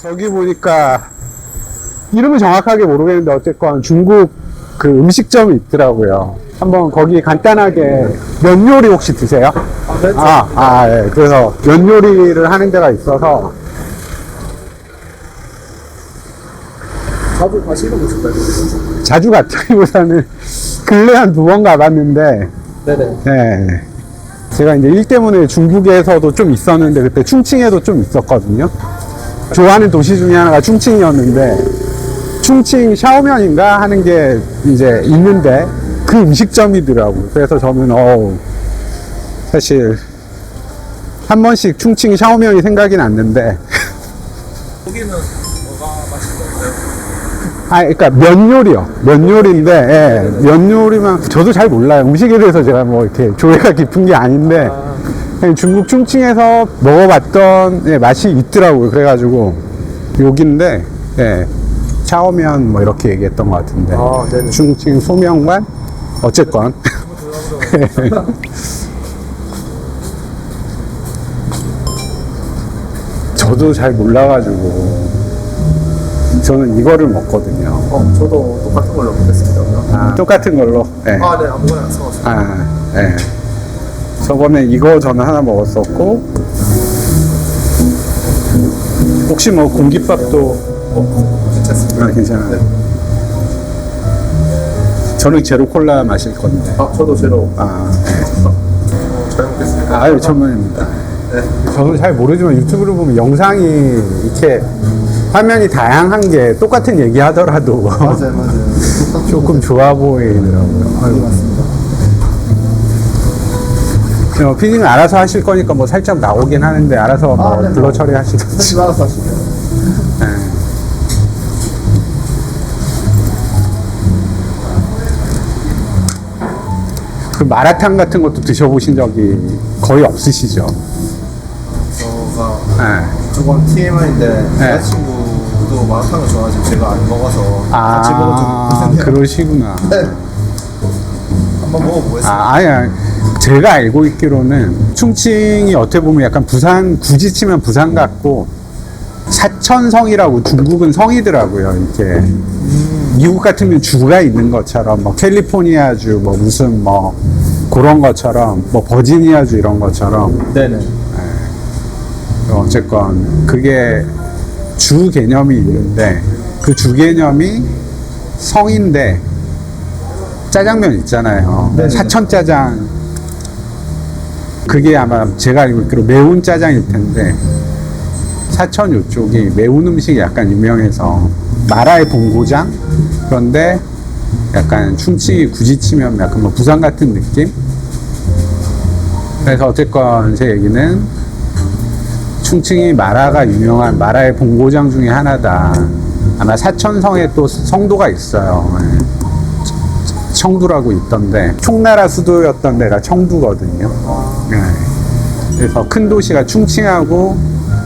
저기 보니까 이름은 정확하게 모르겠는데 어쨌건 중국 그 음식점이 있더라고요. 한번 거기 간단하게 면 요리 혹시 드세요? 예. 그래서 면 요리를 하는 데가 있어서 자주 가시는 곳일까요? 자주 갔다기보다는 근래 한 2번 가봤는데, 네네. 네. 제가 이제 일 때문에 중국에서도 좀 있었는데 그때 충칭에도 좀 있었거든요. 좋아하는 도시 중에 하나가 충칭이었는데 충칭 샤오면인가 하는 게 이제 있는데 그 음식점이더라고요. 그래서 저는 사실 한 번씩 충칭 샤오면이 생각이 났는데 거기는 뭐가 맛있어요? 그러니까 면 요리요. 면 요리인데, 예, 면 요리만, 저도 잘 몰라요. 음식에 대해서 제가 뭐 이렇게 조예가 깊은 게 아닌데, 그냥 중국 충칭에서 먹어봤던 맛이 있더라고요. 그래가지고, 여긴데, 예, 차오면 뭐 이렇게 얘기했던 것 같은데, 네네. 충칭 소명관? 어쨌건. 저도 잘 몰라가지고. 저는 이거를 먹거든요. 저도 똑같은 걸로 먹겠습니다. 똑같은 걸로. 네. 네, 아무거나 상관없습니다. 네. 저번에 이거 저는 하나 먹었었고, 혹시 뭐 공깃밥도 괜찮습니다. 괜찮아요. 네. 저는 제로 콜라 마실 건데. 저도 제로. 잘 먹겠습니다. 아유, 천만입니다. 네. 저도 잘 모르지만 유튜브를 보면 영상이 이렇게 화면이 다양한 게 똑같은 얘기 하더라도 맞아요. 조금 좋아 보이더라고요. 맞습니다. 피디님 알아서 하실 거니까 뭐 살짝 나오긴 하는데 알아서 뭐 네. 블러 처리하시든지. 사실 알아서 하시면. 그 마라탕 같은 것도 드셔보신 적이 거의 없으시죠? 저가 조금 TMI인데 여자친구도 마라탕을 좋아하지만 제가 안 먹어서 같이 먹어 좀 불편해요. 그러시구나. 네. 한번 먹어보겠습니다. 아니, 제가 알고 있기로는 충칭이 어떻게 보면 약간 부산, 굳이 치면 부산 같고, 사천성이라고 중국은 성이더라고요, 이렇게. 미국 같으면 주가 있는 것처럼, 뭐, 캘리포니아주, 뭐, 무슨, 뭐, 그런 것처럼, 뭐, 버지니아주 이런 것처럼. 네네. 어쨌건, 그게 주 개념이 있는데, 그 주 개념이 성인데, 짜장면 있잖아요. 네네. 사천짜장. 그게 아마 제가 알고 있기로 매운 짜장일 텐데, 사천 요쪽이 매운 음식이 약간 유명해서, 마라의 본고장? 그런데 약간 충칭이 굳이 치면 약간 뭐 부산 같은 느낌? 그래서 어쨌건 제 얘기는 충칭이 마라가 유명한 마라의 본고장 중에 하나다. 아마 사천성에 또 성도가 있어요. 청두라고 있던데 총나라 수도였던 데가 청두거든요. 그래서 큰 도시가 충칭하고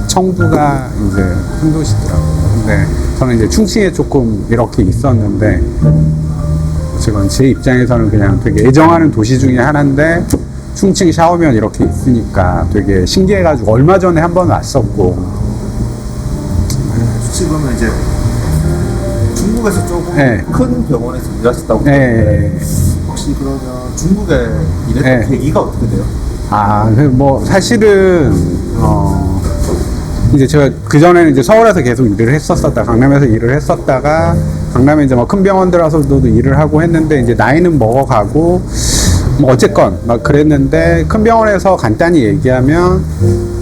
청두가 이제 큰 도시더라고요. 근데 저는 이제 충칭에 조금 이렇게 있었는데 지금 제 입장에서는 그냥 되게 애정하는 도시 중에 하나인데 충칭 샤오면 이렇게 있으니까 되게 신기해가지고 얼마 전에 한번 왔었고. 혹시 그러면 이제 중국에서 조금 네. 큰 병원에서 일하셨다고 네. 혹시 그러면 중국에 일했던 네. 계기가 어떻게 돼요? 뭐 사실은 이제 제가 그전에는 이제 서울에서 계속 일을 했었었다. 강남에서 일을 했었다가 강남에 이제 뭐 큰 병원들 와서도 일을 하고 했는데 이제 나이는 먹어가고 뭐 어쨌건 막 그랬는데 큰 병원에서 간단히 얘기하면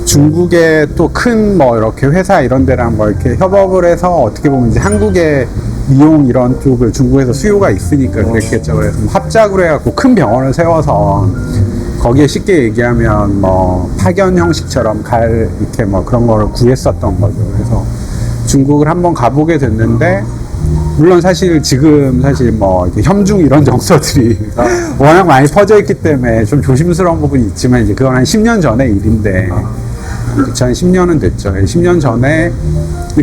중국의 또 큰 뭐 이렇게 회사 이런 데랑 뭐 이렇게 협업을 해서 어떻게 보면 이제 한국의 미용 이런 쪽을 중국에서 수요가 있으니까 그랬겠죠. 그래서 합작으로 해갖고 큰 병원을 세워서 거기에 쉽게 얘기하면 뭐 파견 형식처럼 이렇게 뭐 그런 거를 구했었던 거죠. 그래서 중국을 한번 가보게 됐는데 물론 사실 지금 사실 뭐 현중 이런 정서들이 워낙 많이 퍼져 있기 때문에 좀 조심스러운 부분이 있지만 이제 그건 한 10년 전의 일인데 그쵸, 한 10년은 됐죠. 10년 전에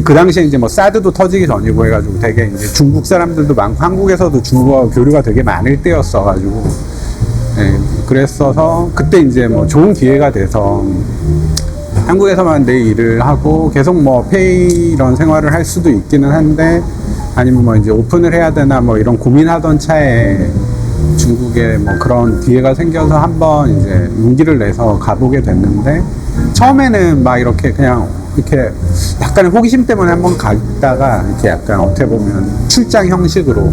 그 당시에 이제 뭐 사드도 터지기 전이고 해가지고 되게 이제 중국 사람들도 많고 한국에서도 중국어 교류가 되게 많을 때였어가지고 그랬어서 그때 이제 뭐 좋은 기회가 돼서 한국에서만 내 일을 하고 계속 뭐 페이 이런 생활을 할 수도 있기는 한데, 아니면 뭐 이제 오픈을 해야 되나 뭐 이런 고민하던 차에 중국에 뭐 그런 기회가 생겨서 한번 이제 용기를 내서 가보게 됐는데, 처음에는 막 이렇게 그냥 이렇게 약간의 호기심 때문에 한번 갔다가 이렇게 약간 어떻게 보면 출장 형식으로.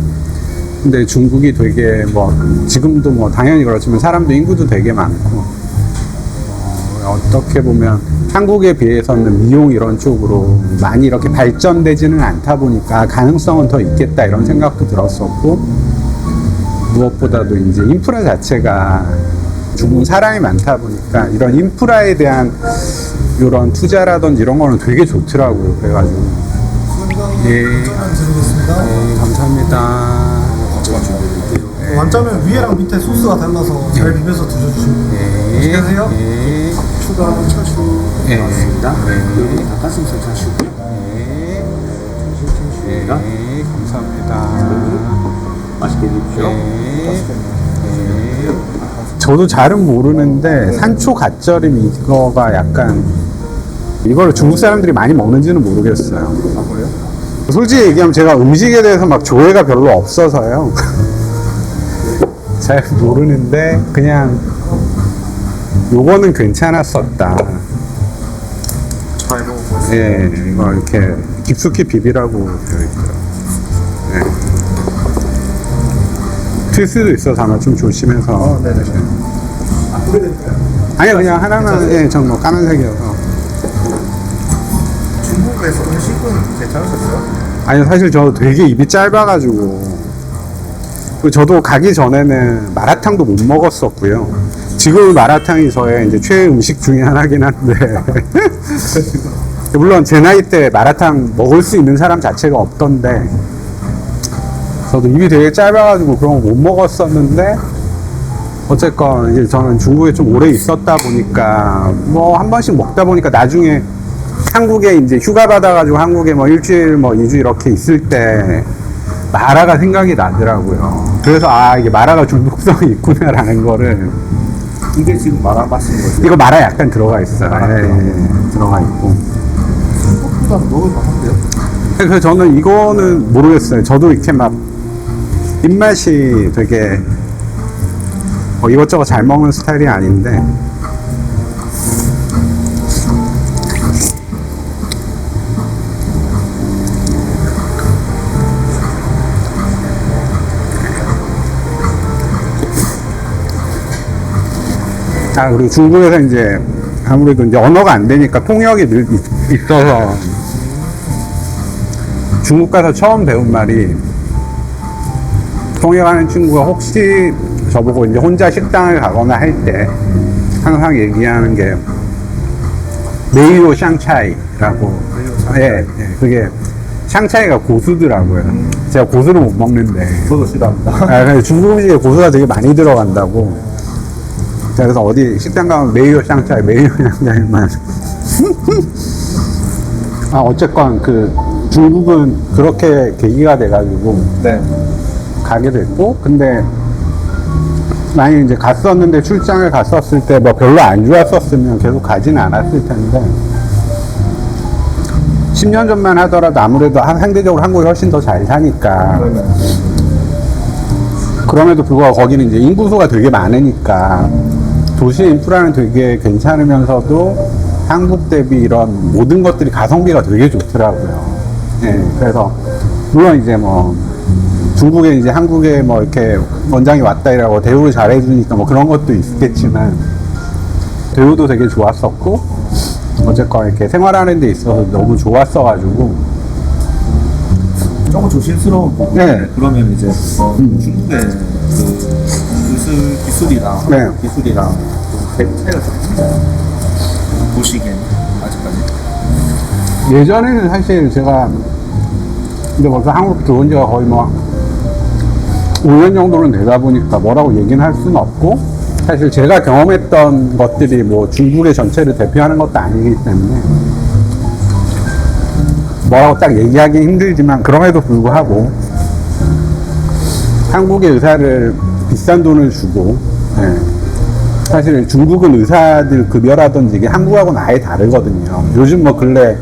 근데 중국이 되게 뭐 지금도 뭐 당연히 그렇지만 사람도 인구도 되게 많고, 어떻게 보면 한국에 비해서는 미용 이런 쪽으로 많이 이렇게 발전되지는 않다 보니까 가능성은 더 있겠다 이런 생각도 들었었고, 무엇보다도 이제 인프라 자체가 중국 사람이 많다 보니까 이런 인프라에 대한 이런 투자라든지 이런 거는 되게 좋더라고요. 그래가지고 예, 감사합니다. 완짜면 위에랑 밑에 소스가 달라서 잘 비벼서 드셔주시면 맛있게 드세요. 추가 차슈 예. 나왔습니다. 예. 여기 닭가슴살 차슈고요. 차슈입니다. 감사합니다. 맛있게 드십시오. 저도 잘은 모르는데 산초 갓절임 이거가 약간 이걸 중국 사람들이 많이 먹는지는 모르겠어요. 아, 그래요? 솔직히 얘기하면 제가 음식에 대해서 막 조예가 별로 없어서요. 잘 모르는데 그냥 요거는 괜찮았었다. 잘 먹어보세요. 예, 이거 이렇게 깊숙이 비비라고 되어 있고요. 네. 튈 수도 있어서 아마 좀 조심해서. 네네. 아, 뿌려드릴까요? 아니요, 그냥 하나만, 예, 전 뭐 까만색이어서. 중국에서 음식은 괜찮으셨어요? 아니요, 사실 저 되게 입이 짧아가지고. 그리고 저도 가기 전에는 마라탕도 못 먹었었고요. 지금 마라탕이 저의 이제 최애 음식 중에 하나긴 한데. 물론 제 나이 때 마라탕 먹을 수 있는 사람 자체가 없던데. 저도 입이 되게 짧아가지고 그런 거 못 먹었었는데. 어쨌건 이제 저는 중국에 좀 오래 있었다 보니까 뭐 한 번씩 먹다 보니까 나중에 한국에 이제 휴가 받아가지고 한국에 뭐 일주일 뭐 2주 이렇게 있을 때 마라가 생각이 나더라고요. 그래서 아, 이게 마라가 중독성이 있구나라는 거를. 이게 지금 마라 맛인 거죠? 이거 마라 약간 들어가 있어요. 마라 예, 들어가 있고. 생각보다 먹을만 한데요? 그래서 저는 이거는 모르겠어요. 저도 이렇게 막 입맛이 되게 뭐 이것저것 잘 먹는 스타일이 아닌데. 아, 그리고 중국에서 이제 아무래도 이제 언어가 안 되니까 통역이 있어서 중국 가서 처음 배운 말이, 통역하는 친구가 혹시 저보고 이제 혼자 식당을 가거나 할 때 항상 얘기하는 게 메이오 샹차이라고. 예, 예, 그게 샹차이가 고수더라고요. 제가 고수를 못 먹는데. 저도 싫어합니다. 아, 근데 중국 음식에 고수가 되게 많이 들어간다고. 자, 그래서 어디 식당 가면 메이오 샹차이, 메이오 샹차이만. 아, 어쨌건 그 중국은 그렇게 계기가 돼가지고 네. 가게 됐고, 근데 만약 이제 갔었는데 출장을 갔었을 때 뭐 별로 안 좋았었으면 계속 가진 않았을 텐데, 10년 전만 하더라도 아무래도 상대적으로 한국이 훨씬 더 잘 사니까. 그러면 그럼에도 불구하고 거기는 이제 인구수가 되게 많으니까 도시 인프라는 되게 괜찮으면서도 한국 대비 이런 모든 것들이 가성비가 되게 좋더라고요. 예, 그래서 물론 이제 뭐 중국에 이제 한국에 뭐 이렇게 원장이 왔다 이라고 대우를 잘해주니까 뭐 그런 것도 있겠지만 대우도 되게 좋았었고, 어쨌건 이렇게 생활하는 데 있어서 너무 좋았어가지고. 조금 조심스러운 부분. 네. 그러면 이제 중국의 그 기술이랑 네. 한국 기술이랑 좀 차이가 좀 있나요? 보시기엔 아직까지. 예전에는 사실 제가 근데 벌써 한국 들어온 지가 거의 뭐 5년 정도는 되다 보니까 뭐라고 얘기는 할 수는 없고, 사실 제가 경험했던 것들이 뭐 중국의 전체를 대표하는 것도 아니기 때문에 뭐라고 딱 얘기하기 힘들지만, 그럼에도 불구하고 한국의 의사를 비싼 돈을 주고, 예, 사실 중국은 의사들 급여라든지 이게 한국하고는 아예 다르거든요. 요즘 뭐 근래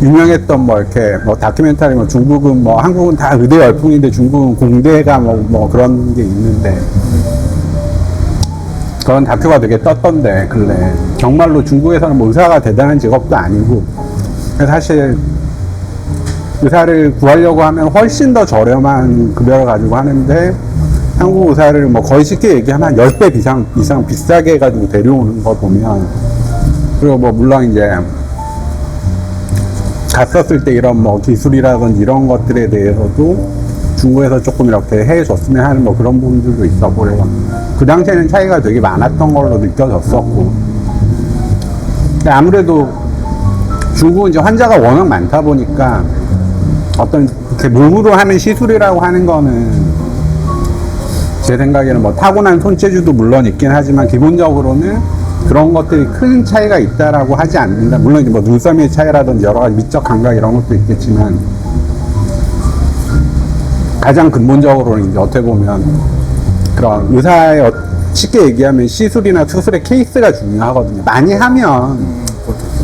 유명했던 뭐 이렇게 뭐 다큐멘터리 뭐 중국은 뭐 한국은 다 의대 열풍인데 중국은 공대가 뭐 그런 게 있는데 그런 다큐가 되게 떴던데 근래 정말로 중국에서는 뭐 의사가 대단한 직업도 아니고 사실 의사를 구하려고 하면 훨씬 더 저렴한 급여를 가지고 하는데 한국 의사를 뭐 거의 쉽게 얘기하면 한 10배 이상 비싸게 해가지고 데려오는 거 보면 그리고 뭐 물론 이제 갔었을 때 이런 뭐 기술이라든지 이런 것들에 대해서도 중국에서 조금 이렇게 해줬으면 하는 뭐 그런 부분들도 있었고 그래서 그 당시에는 차이가 되게 많았던 걸로 느껴졌었고 근데 아무래도 중국은 이제 환자가 워낙 많다 보니까 어떤 이렇게 몸으로 하는 시술이라고 하는 거는 제 생각에는 뭐 타고난 손재주도 물론 있긴 하지만 기본적으로는 그런 것들이 큰 차이가 있다라고 하지 않는다. 물론 이제 뭐 눈썰미의 차이라든지 여러 가지 미적 감각 이런 것도 있겠지만 가장 근본적으로는 이제 어떻게 보면 그런 의사의 쉽게 얘기하면 시술이나 수술의 케이스가 중요하거든요. 많이 하면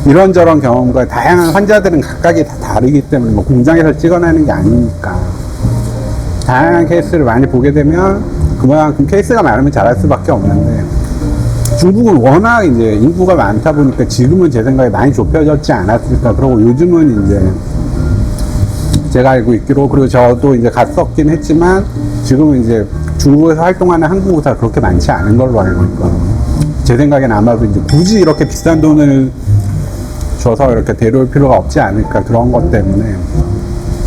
이런저런 경험과 다양한 환자들은 각각이 다 다르기 때문에 뭐 공장에서 찍어내는 게 아니니까 다양한 케이스를 많이 보게 되면 그만큼 케이스가 많으면 잘할 수밖에 없는데 중국은 워낙 이제 인구가 많다 보니까 지금은 제 생각에 많이 좁혀졌지 않았을까. 그리고 요즘은 이제 제가 알고 있기로 그리고 저도 이제 갔었긴 했지만 지금은 이제 중국에서 활동하는 한국 의사 그렇게 많지 않은 걸로 알고 있거든요. 제 생각엔 아마도 이제 굳이 이렇게 비싼 돈을 줘서 이렇게 데려올 필요가 없지 않을까 그런 것 때문에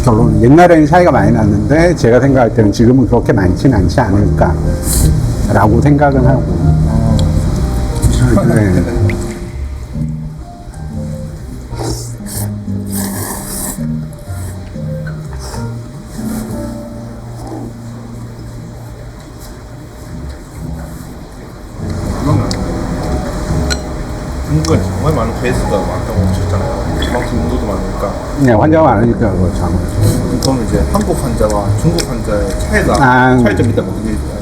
결론은 옛날에는 차이가 많이 났는데 제가 생각할 때는 지금은 그렇게 많지는 않지 않을까 라고 생각은 하고 네. 그러면 중국에 정말 많은 케이스가 많다고 하셨잖아요. 그만큼 인구도 많으니까. 네, 환자가 많으니까 그렇죠. 그럼 이제 한국 환자와 중국 환자의 차이점이 있다면 어떻게 있나요?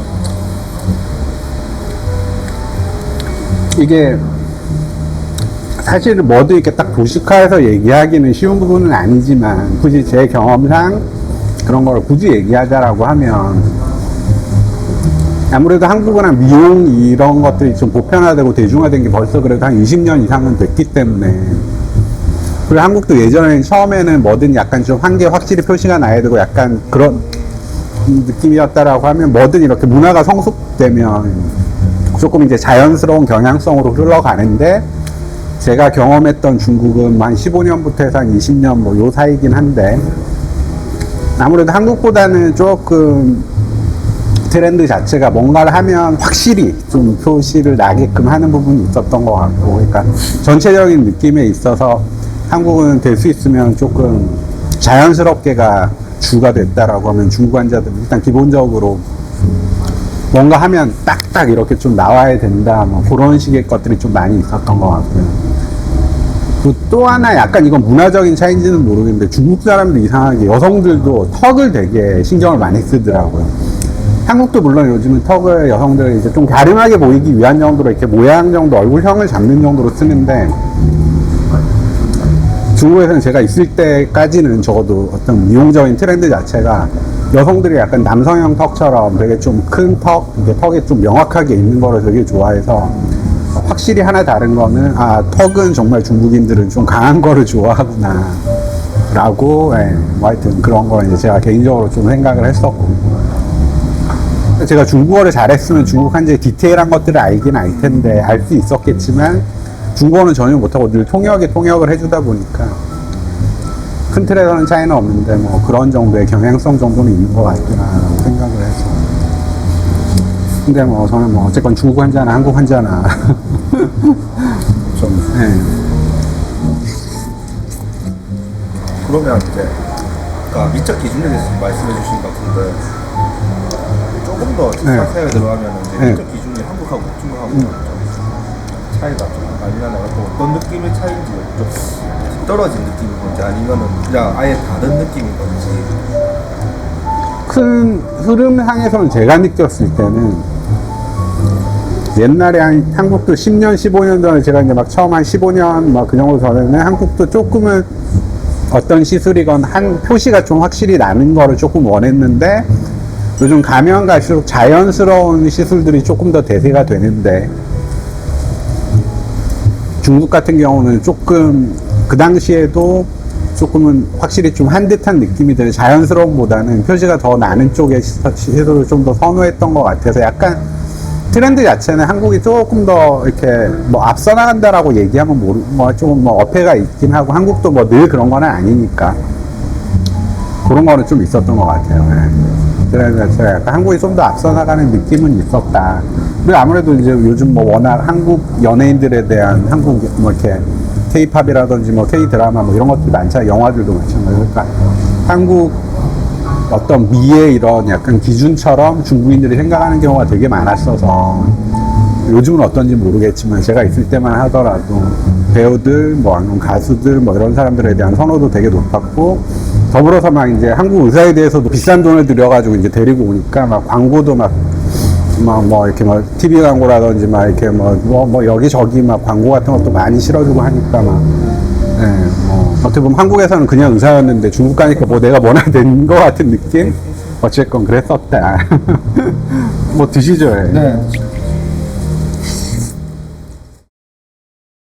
이게 사실은 뭐든 이렇게 딱 도식화해서 얘기하기는 쉬운 부분은 아니지만 굳이 제 경험상 그런 걸 굳이 얘기하자라고 하면 아무래도 한국은 미용 이런 것들이 좀 보편화되고 대중화된 게 벌써 그래도 한 20년 이상은 됐기 때문에 그리고 한국도 예전에는 처음에는 뭐든 약간 좀 한계 확실히 표시가 나야 되고 약간 그런 느낌이었다라고 하면 뭐든 이렇게 문화가 성숙되면 조금 이제 자연스러운 경향성으로 흘러가는데 제가 경험했던 중국은 한 15년부터 해서 한 20년 뭐 요 사이긴 한데 아무래도 한국보다는 조금 트렌드 자체가 뭔가를 하면 확실히 좀 표시를 나게끔 하는 부분이 있었던 것 같고 그러니까 전체적인 느낌에 있어서 한국은 될 수 있으면 조금 자연스럽게가 주가 됐다라고 하면 중국 환자들은 일단 기본적으로 뭔가 하면 딱딱 이렇게 좀 나와야 된다 뭐 그런 식의 것들이 좀 많이 있었던 것 같고요. 또 하나 약간 이건 문화적인 차이인지는 모르겠는데 중국 사람들 이상하게 여성들도 턱을 되게 신경을 많이 쓰더라고요. 한국도 물론 요즘은 턱을 여성들 이제 좀 갸름하게 보이기 위한 정도로 이렇게 모양 정도 얼굴형을 잡는 정도로 쓰는데 중국에서는 제가 있을 때까지는 적어도 어떤 미용적인 트렌드 자체가 여성들이 약간 남성형 턱처럼 되게 좀 큰 턱, 턱이 좀 명확하게 있는 거를 되게 좋아해서 확실히 하나 다른 거는 턱은 정말 중국인들은 좀 강한 거를 좋아하구나 라고 뭐 하여튼 그런 걸 이제 제가 개인적으로 좀 생각을 했었고 제가 중국어를 잘했으면 중국 환자의 디테일한 것들을 알긴 알 텐데 알 수 있었겠지만 중국어는 전혀 못하고 늘 통역을 해주다 보니까 큰 틀에서는 차이는 없는데 뭐 그런 정도의 경향성 정도는 있는 것 같구나라고 생각을 해서 근데 뭐 저는 뭐 어쨌건 중국 환자나 한국 환자나 좀 그러면 이제 아까 미적 기준에 대해서 말씀해 주신 것 같은데 조금 더 자세하게 들어가면 이제 미적 기준이 한국하고 중국하고 좀 차이가 좀 많이 나고 어떤 느낌의 차이인지 좀 떨어진 느낌인 건지 아니면은 그냥 아예 다른 느낌인 건지 큰 흐름상에서는 제가 느꼈을 때는 옛날에 한국도 10년, 15년 전에 제가 이제 막 처음 한 15년 막 그 정도 전에는 한국도 조금은 어떤 시술이건 한 표시가 좀 확실히 나는 거를 조금 원했는데 요즘 가면 갈수록 자연스러운 시술들이 조금 더 대세가 되는데 중국 같은 경우는 조금 그 당시에도 조금은 확실히 좀 한 듯한 느낌이 드는 자연스러움보다는 표시가 더 나는 쪽의 시술을 좀 더 선호했던 것 같아서 약간 트렌드 자체는 한국이 조금 더 이렇게 뭐 앞서 나간다라고 얘기하면 조금 뭐 어폐가 있긴 하고 한국도 뭐 늘 그런 거는 아니니까 그런 거는 좀 있었던 것 같아요. 네. 트렌드 자체가 약간 한국이 좀 더 앞서 나가는 느낌은 있었다. 그리고 아무래도 이제 요즘 뭐 워낙 한국 연예인들에 대한 한국 뭐 이렇게 K-팝이라든지 뭐 K-드라마 뭐 이런 것들이 많잖아요. 영화들도 마찬가지로. 그러니까 한국 어떤 미의 이런 약간 기준처럼 중국인들이 생각하는 경우가 되게 많았어서 요즘은 어떤지 모르겠지만 제가 있을 때만 하더라도 배우들 뭐 아니면 가수들 뭐 이런 사람들에 대한 선호도 되게 높았고 더불어서 막 이제 한국 의사에 대해서도 비싼 돈을 들여가지고 이제 데리고 오니까 막 광고도 막 뭐 이렇게 뭐 TV 광고라든지 막 이렇게 뭐 여기저기 막 광고 같은 것도 많이 실어주고 하니까 막 예, 뭐 어떻게 보면 한국에서는 그냥 의사였는데 중국 가니까 뭐 내가 뭐나 된 것 같은 느낌? 어쨌건 그랬었다. 뭐 드시죠? 예. 네.